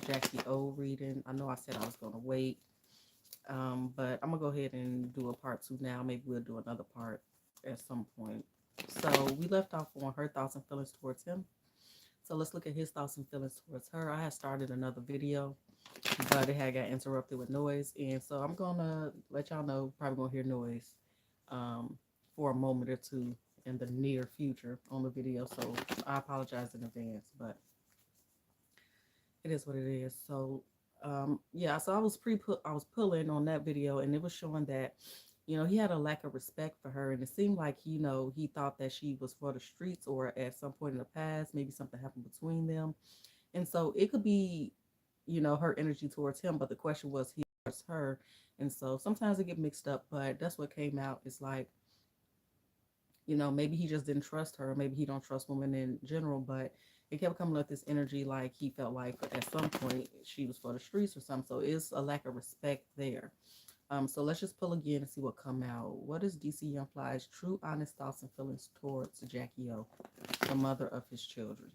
Jackie O reading. I know I said I was going to wait, but I'm going to go ahead and do a part two now. Maybe we'll do another part at some point. So we left off on her thoughts and feelings towards him. So let's look at his thoughts and feelings towards her. I had started another video, but it had got interrupted with noise. And so I'm going to let y'all know, probably going to hear noise um, for a moment or two in the near future on the video. So I apologize in advance, but it is what it is. So yeah, so I was pulling on that video, and it was showing that he had a lack of respect for her, and it seemed like he thought that she was for the streets, or at some point in the past maybe something happened between them. And so it could be her energy towards him, but the question was he towards her. And so sometimes it get mixed up, but that's what came out. It's like, maybe he just didn't trust her. Maybe he don't trust women in general, but it kept coming with this energy like he felt like at some point she was for the streets or something. So it's a lack of respect there. So let's just pull again and see what come out. What is DC Young Fly's true, honest thoughts and feelings towards Jackie O, the mother of his children?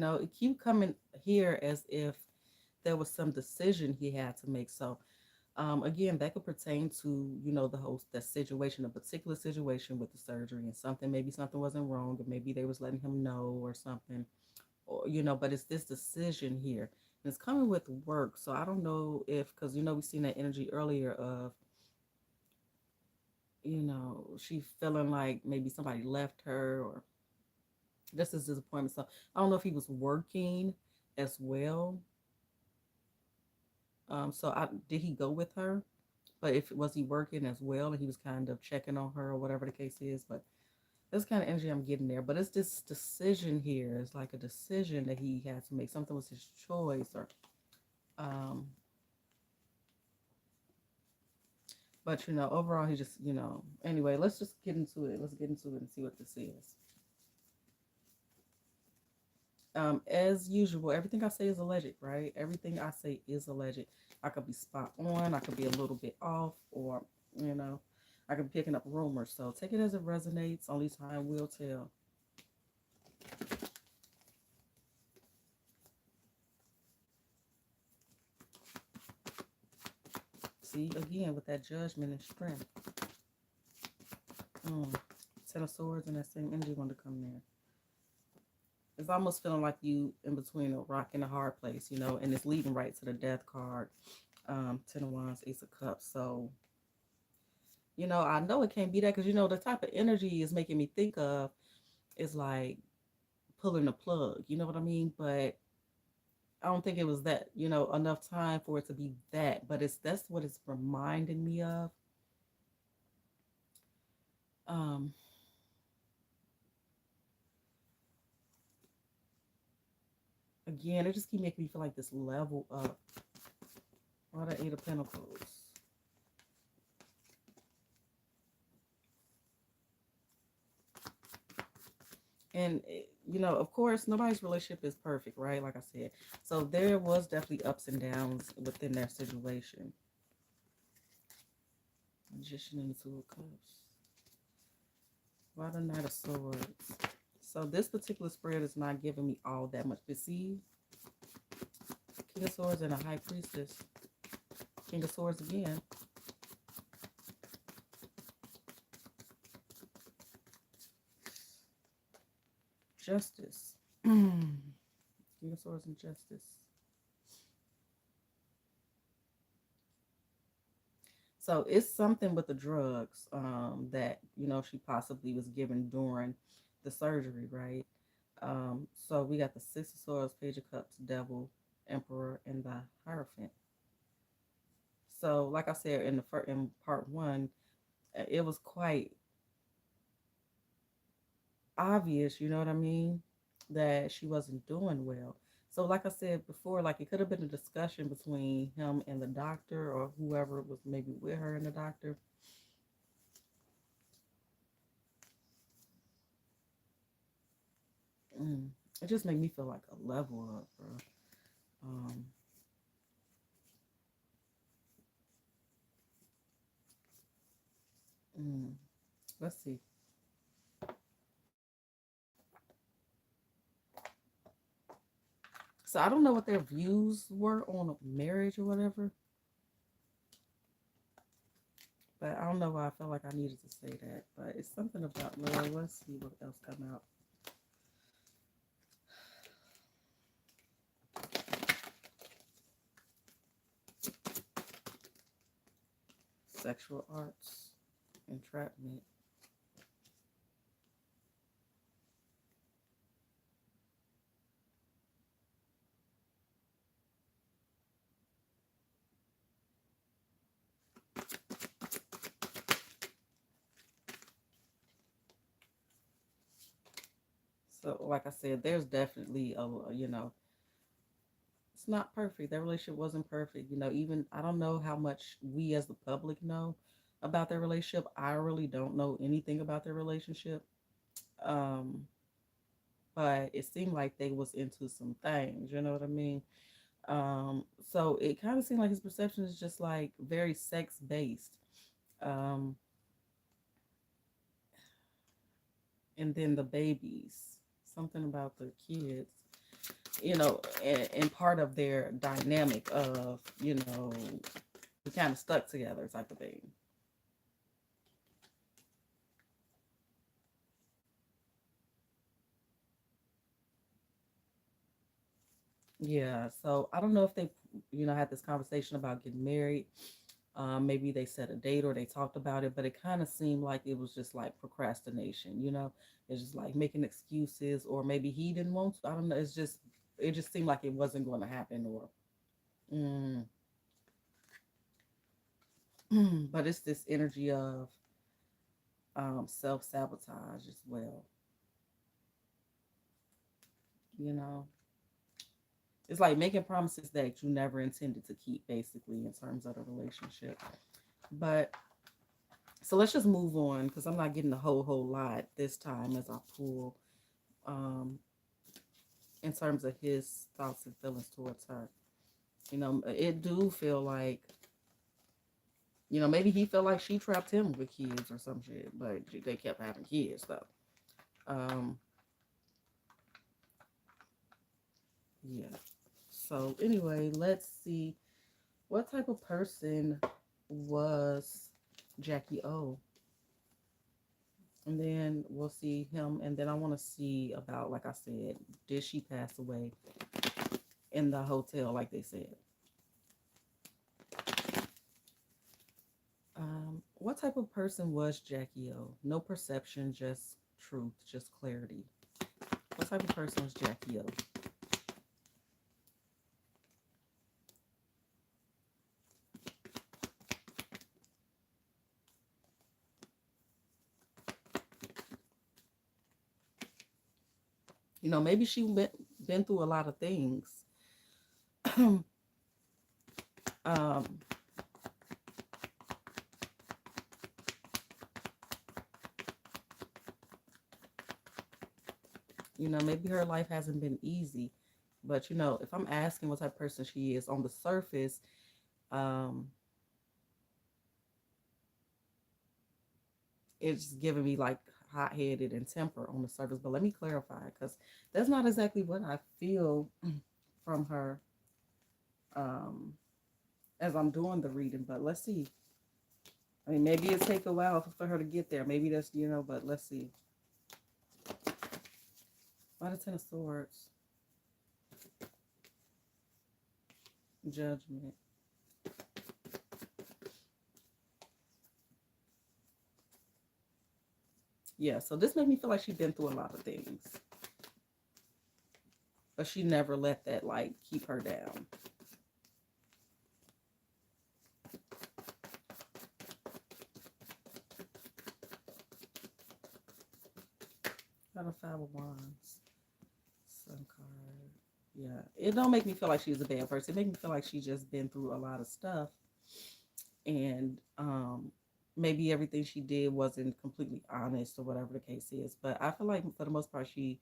It keep coming here as if there was some decision he had to make. So again, that could pertain to, the host, that situation, a particular situation with the surgery and something, maybe something wasn't wrong, or maybe they was letting him know or something, or, but it's this decision here. And it's coming with work. So I don't know if, because, we seen that energy earlier of, she feeling like maybe somebody left her or this is disappointment. So I don't know if he was working as well. So did he go with her? But if was he working as well and he was kind of checking on her or whatever the case is, but that's kind of energy I'm getting there. But it's this decision here. It's like a decision that he had to make. Something was his choice, or um, but overall he just Anyway, let's just get into it. Let's get into it and see what this is. As usual, everything I say is alleged, right? Everything I say is alleged. I could be spot on, I could be a little bit off, or I could be picking up rumors. So take it as it resonates. Only time will tell. See, again, with that judgment and strength. Ten of Swords and that same energy want to come there. It's almost feeling like you in between a rock and a hard place, and it's leading right to the Death card. Ten of Wands, Ace of Cups. So, I know it can't be that because, the type of energy is making me think of is like pulling the plug. You know what I mean? But I don't think it was that, enough time for it to be that. But that's what it's reminding me of. Um, Again, it just keep making me feel like this level up. Or the Eight of Pentacles. And, of course, nobody's relationship is perfect, right? Like I said. So there was definitely ups and downs within their situation. Magician and the Two of Cups. Why the Knight of Swords? So this particular spread is not giving me all that much. But see, King of Swords and a High Priestess. King of Swords again. Justice. King of Swords and Justice. So it's something with the drugs that, she possibly was given during the surgery, right? So we got the Six of Swords, Page of Cups, Devil, Emperor, and the Hierophant. So, like I said in part one, it was quite obvious, you know what I mean? that she wasn't doing well. So, like I said before, like it could have been a discussion between him and the doctor or whoever was maybe with her and the doctor. Mm. It just made me feel like a level up, bro. Um, mm. Let's see. So I don't know what their views were on marriage or whatever, but I don't know why I felt like I needed to say that. But it's something about Lord. Let's see what else come out. Sexual arts, entrapment. So, like I said, there's definitely it's not perfect. That relationship wasn't perfect. Even I don't know how much we as the public know about their relationship. I really don't know anything about their relationship. Um, but it seemed like they was into some things. You know what I mean? So it kind of seemed like his perception is just like very sex based. Um, and then the babies, something about the kids, and part of their dynamic of, we kind of stuck together type of thing. Yeah. So I don't know if they, had this conversation about getting married. Maybe they set a date or they talked about it, but it kind of seemed like it was just like procrastination, It's just like making excuses, or maybe he didn't want to. I don't know. It just seemed like it wasn't going to happen, or, mm, but it's this energy of self sabotage as well, you know. It's like making promises that you never intended to keep, basically, in terms of the relationship. But so let's just move on because I'm not getting a whole lot this time as I pull um, in terms of his thoughts and feelings towards her. It do feel like, maybe he felt like she trapped him with kids or some shit, but they kept having kids though. Um, yeah. So anyway, let's see what type of person was Jackie O. And then we'll see him. And then I want to see about, like I said, did she pass away in the hotel, like they said? What type of person was Jackie O? No perception, just truth, just clarity. What type of person was Jackie O? Maybe she been through a lot of things. um, maybe her life hasn't been easy. But if I'm asking what type of person she is on the surface, um, it's giving me like hot headed and temper on the surface. But let me clarify, because that's not exactly what I feel from her um, as I'm doing the reading. But let's see. I mean, maybe it'll take a while for her to get there. Maybe that's, but let's see. Why the Ten of Swords? Judgment. Yeah, so this made me feel like she's been through a lot of things. But she never let that, like, keep her down. Got a Five of Wands. Yeah, it don't make me feel like she's a bad person. It make me feel like she's just been through a lot of stuff, and maybe everything she did wasn't completely honest or whatever the case is. But I feel like for the most part, she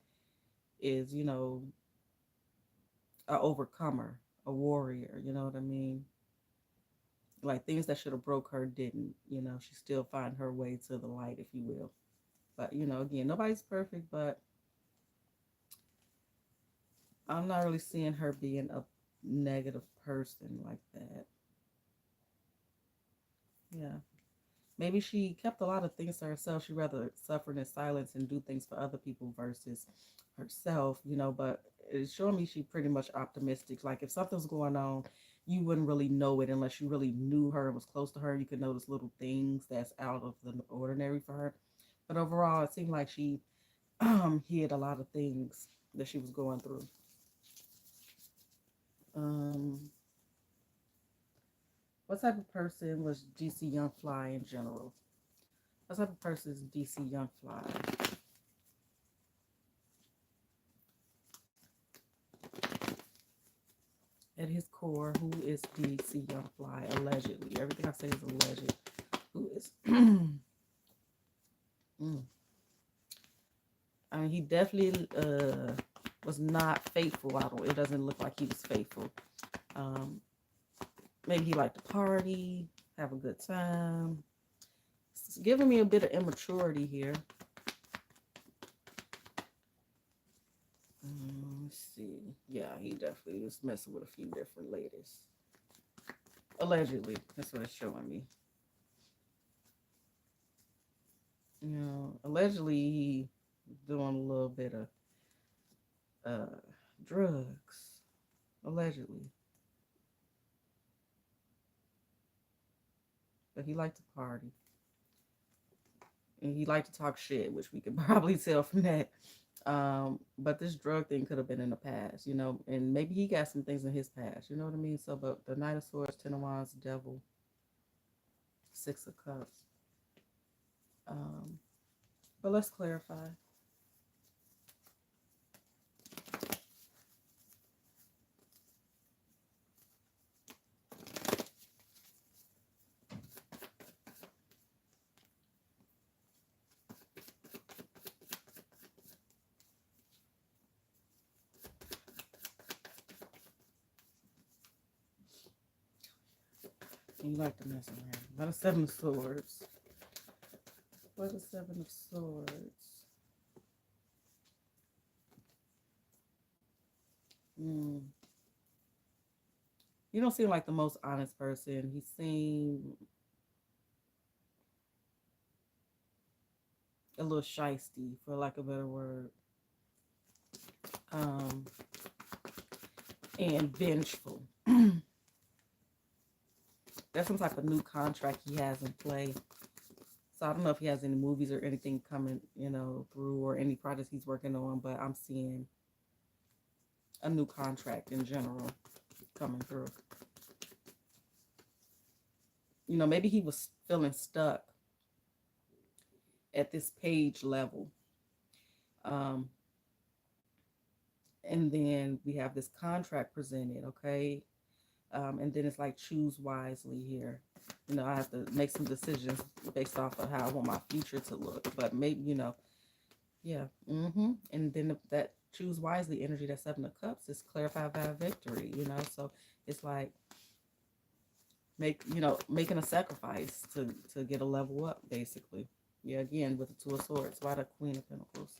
is, a overcomer, a warrior. You know what I mean? Like things that should have broke her didn't. She still find her way to the light, if you will. But again, nobody's perfect, but I'm not really seeing her being a negative person like that. Yeah. Maybe she kept a lot of things to herself. She'd rather suffer in silence and do things for other people versus herself, but it's showing me she pretty much optimistic. Like if something's going on, you wouldn't really know it unless you really knew her and was close to her. You could notice little things that's out of the ordinary for her. But overall, it seemed like she hid a lot of things that she was going through. Um, what type of person was DC Young Fly in general? What type of person is DC Young Fly? At his core, who is DC Young Fly? Allegedly. Everything I say is alleged. Who is. Mm. I mean, he definitely was not faithful. It doesn't look like he was faithful. Um, maybe he liked to party, have a good time. It's giving me a bit of immaturity here. Let's see. Yeah, he definitely was messing with a few different ladies. Allegedly, that's what it's showing me. Allegedly he doing a little bit of uh drugs. Allegedly, but he liked to party and he liked to talk shit, which we could probably tell from that. But this drug thing could have been in the past, and maybe he got some things in his past. You know what I mean? So, but the Knight of Swords, Ten of Wands, Devil, Six of Cups. Um, but let's clarify. You like to mess around. Not a Seven of Swords. What a Seven of Swords. Mm. You don't seem like the most honest person. He seemed a little shisty, for lack of a better word. Um, and vengeful. That's some type of new contract he has in play. So I don't know if he has any movies or anything coming, through or any projects he's working on, but I'm seeing a new contract in general coming through. Maybe he was feeling stuck at this page level. Um, and then we have this contract presented, okay? And then it's like choose wisely here. I have to make some decisions based off of how I want my future to look. But maybe, yeah. And then that choose wisely energy, that Seven of Cups, is clarified by victory, So it's like making a sacrifice to get a level up, basically. Yeah, again, with the Two of Swords. Why the Queen of Pentacles?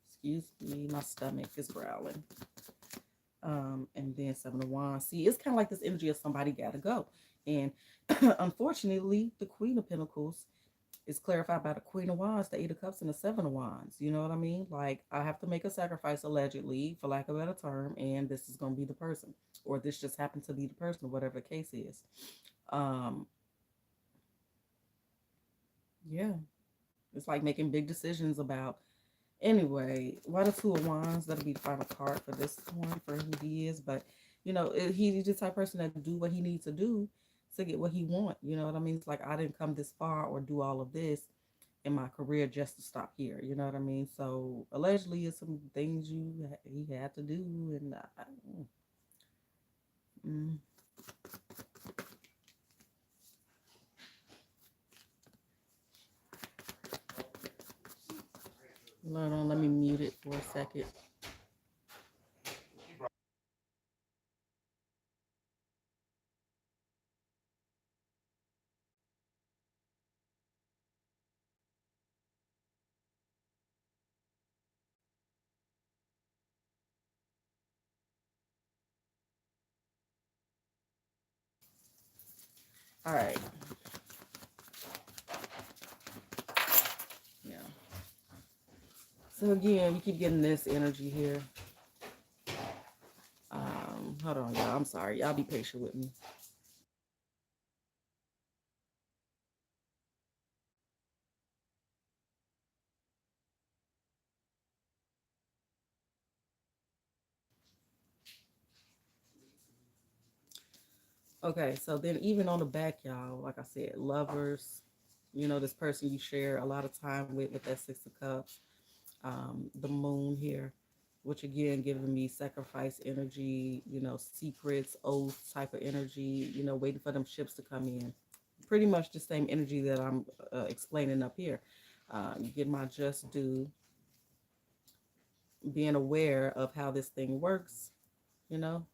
Excuse me, my stomach is growling. And then Seven of Wands. See, it's kind of like this energy of somebody gotta go. And unfortunately, the Queen of Pentacles is clarified by the Queen of Wands, the Eight of Cups, and the Seven of Wands. You know what I mean? Like, I have to make a sacrifice, allegedly, for lack of a better term, and this is going to be the person. Or this just happened to be the person, whatever the case is. Um, yeah. It's like making big decisions about. Anyway, why the Two of Wands? That'll be the final card for this one, for who he is. But, he's the type of person that do what he needs to do to get what he want. You know what I mean? It's like, I didn't come this far or do all of this in my career just to stop here. You know what I mean? So allegedly, it's some things he had to do, and mm, hold on, let me mute it for a second. All right. Yeah. So again, we keep getting this energy here. Hold on, y'all. I'm sorry. Y'all be patient with me. Okay, so then even on the back, y'all, like I said, lovers, this person you share a lot of time with that Six of Cups, the moon here, which again giving me sacrifice energy, secrets, oaths type of energy, waiting for them ships to come in. Pretty much the same energy that I'm explaining up here. Get my just due, being aware of how this thing works, you know,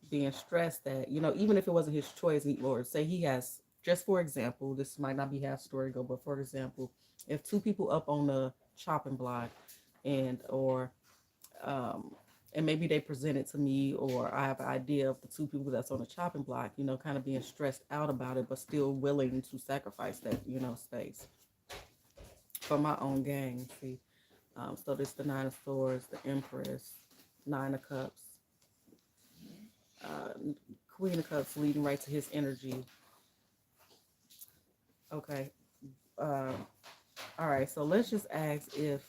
being stressed that, even if it wasn't his choice, or say he has, just for example, this might not be how story go, but for example, if two people up on the chopping block and or and maybe they present it to me, or I have an idea of the two people that's on the chopping block, kind of being stressed out about it, but still willing to sacrifice that, space for my own gain. See, so this the Nine of Swords, the Empress, Nine of Cups, uh, Queen of Cups, leading right to his energy. Okay. Uh, all right. So let's just ask if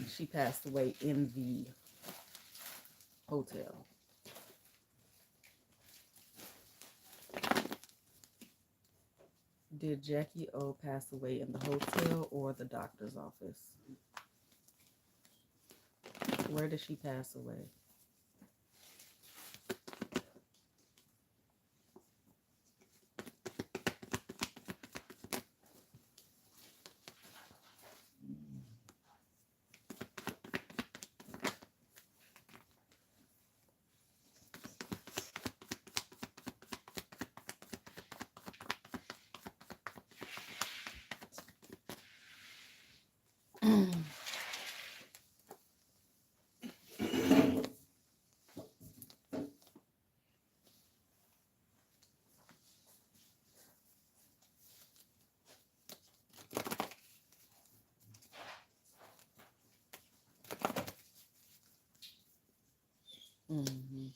she passed away in the hotel. Did Jackie O pass away in the hotel or the doctor's office? Where did she pass away? Mm-hmm.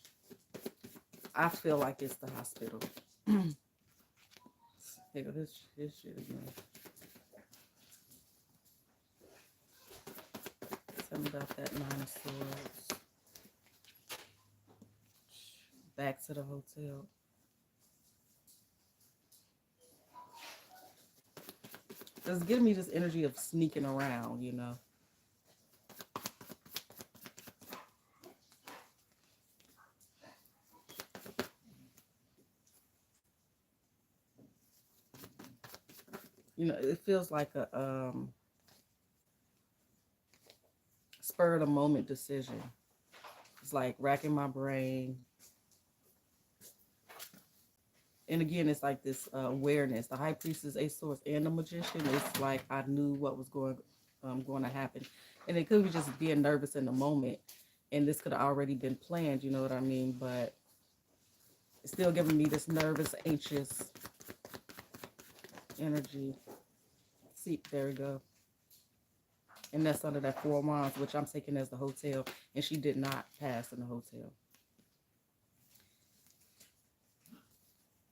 I feel like it's the hospital. Here go his shit again. Tell me about that Nine of Swords. Back to the hotel. It's giving me this energy of sneaking around, It feels like a spur of the moment decision. It's like racking my brain. And again, it's like this awareness. The high priestess, Ace Swords, and the magician. It's like I knew what was going to happen, and it could be just being nervous in the moment, and this could have already been planned. You know what I mean? But it's still giving me this nervous, anxious energy. See, there we go. And that's under that Four of Wands, which I'm taking as the hotel, and she did not pass in the hotel.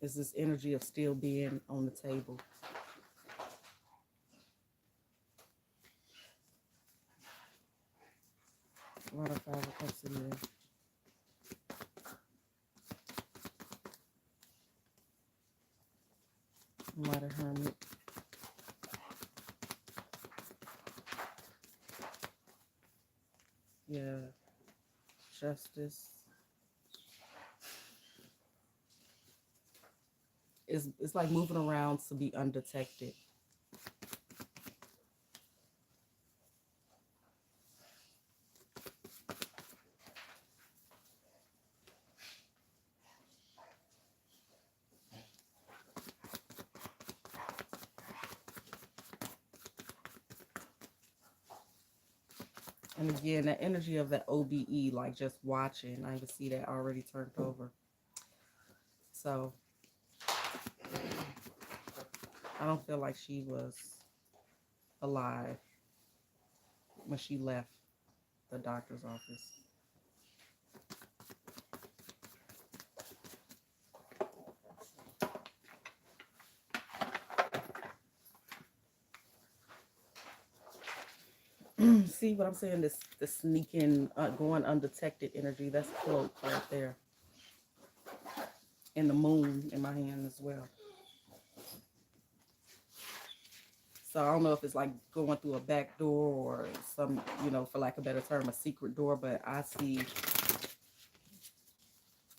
It's this energy of still being on the table. Why the Five of Cups in there? Might have Hermit. Yeah, justice. It's like moving around to be undetected. And again, that energy of that OBE, like just watching, I can see that already turned over. So I don't feel like she was alive when she left the doctor's office. See what I'm saying? This sneaking, going undetected energy. That's cloak right there. And the moon in my hand as well. So I don't know if it's like going through a back door or some, for lack of a better term, a secret door. But I see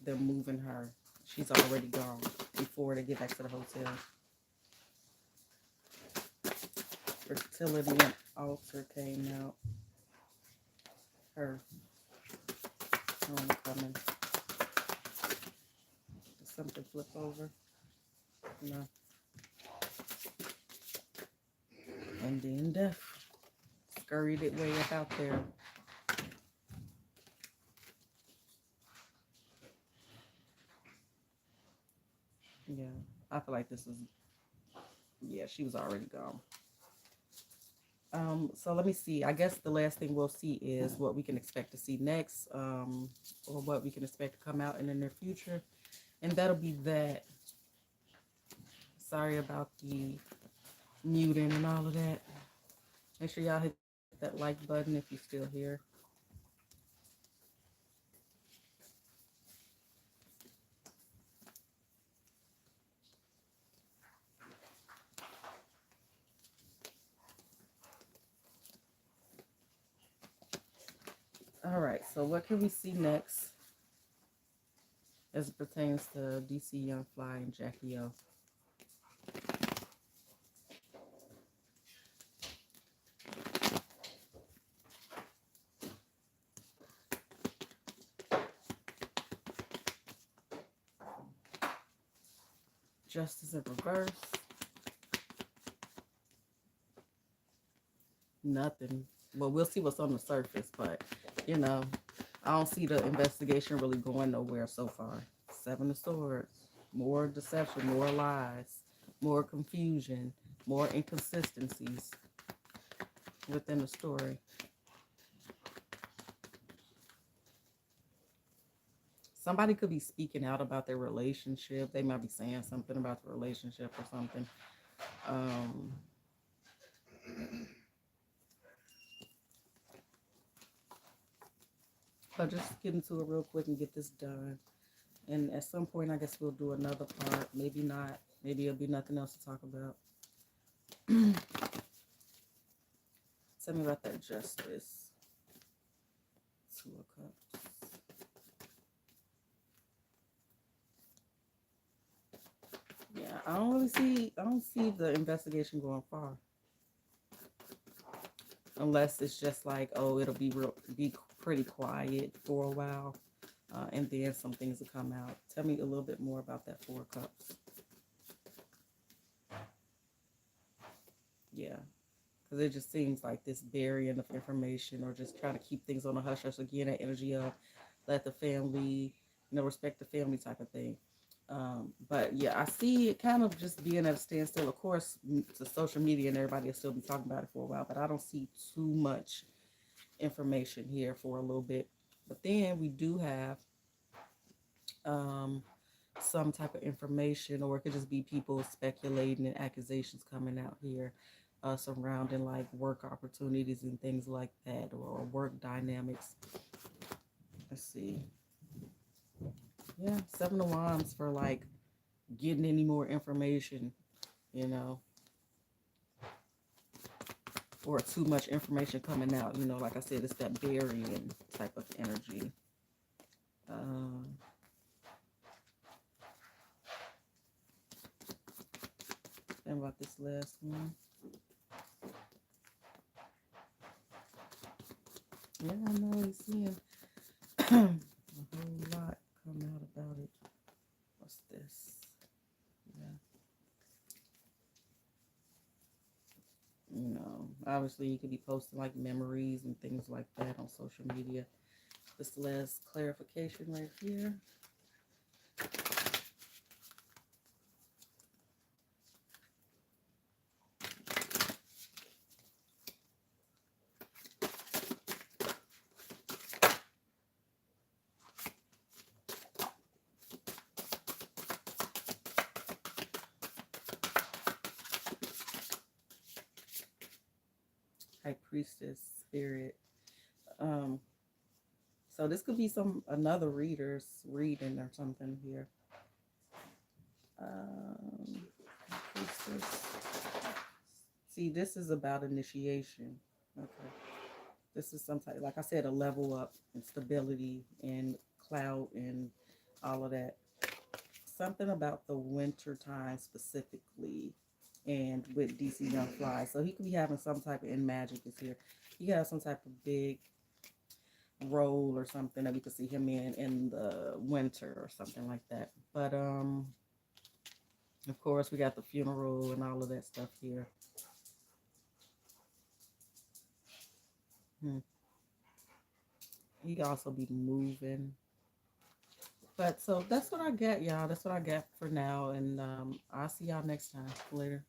them moving her. She's already gone before they get back to the hotel. Fertility and altar came out. Her homecoming. Did something flip over? No. And then death scurried it way up out there. Yeah, I feel like this is, yeah, she was already gone. So let me see. I guess the last thing we'll see is what we can expect to see next, or what we can expect to come out in the near future. And that'll be that. Sorry about the muting and all of that. Make sure y'all hit that like button if you're still here. All right, so what can we see next as it pertains to DC Young Fly and Jackie O? Justice in reverse. Nothing. Well, we'll see what's on the surface, but I don't see the investigation really going nowhere so far. Seven of Swords, more deception, more lies, more confusion, more inconsistencies within the story. Somebody could be speaking out about their relationship. They might be saying something about the relationship or something. Um, but just get into it real quick and get this done. And at some point, I guess we'll do another part. Maybe not. Maybe it'll be nothing else to talk about. Tell me about that justice. Two of Cups. Yeah, I don't see the investigation going far. Unless it's just like, oh, it'll be pretty quiet for a while. And then some things will come out. Tell me a little bit more about that Four of Cups. Yeah. Because it just seems like this burying of information or just trying to keep things on a hush hush. Again, that energy of let the family, respect the family type of thing. But yeah, I see it kind of just being at a standstill. Of course, to social media and everybody will still be talking about it for a while, but I don't see too much information here for a little bit. But then we do have some type of information, or it could just be people speculating and accusations coming out here surrounding like work opportunities and things like that, or work dynamics. Let's see. Yeah, Seven of Wands for like getting any more information, you know. or too much information coming out. You know, like I said, it's that burying type of energy. Um, and about this last one. Yeah, I know he's seeing a whole lot come out about it. What's this? Yeah. You know, obviously you could be posting like memories and things like that on social media. This last clarification right here. High Priestess Spirit. Um, so this could be another reader's reading or something here. Priestess. See, this is about initiation. Okay. This is some type, like I said, a level up and stability and cloud and all of that. Something about the winter time specifically, and with DC Young Fly. So he could be having some type of, in magic is here. He got some type of big role or something that we could see him in the winter or something like that. But of course we got the funeral and all of that stuff here. He could also be moving. But so that's what I got, y'all. That's what I got for now. And I'll see y'all next time. Later.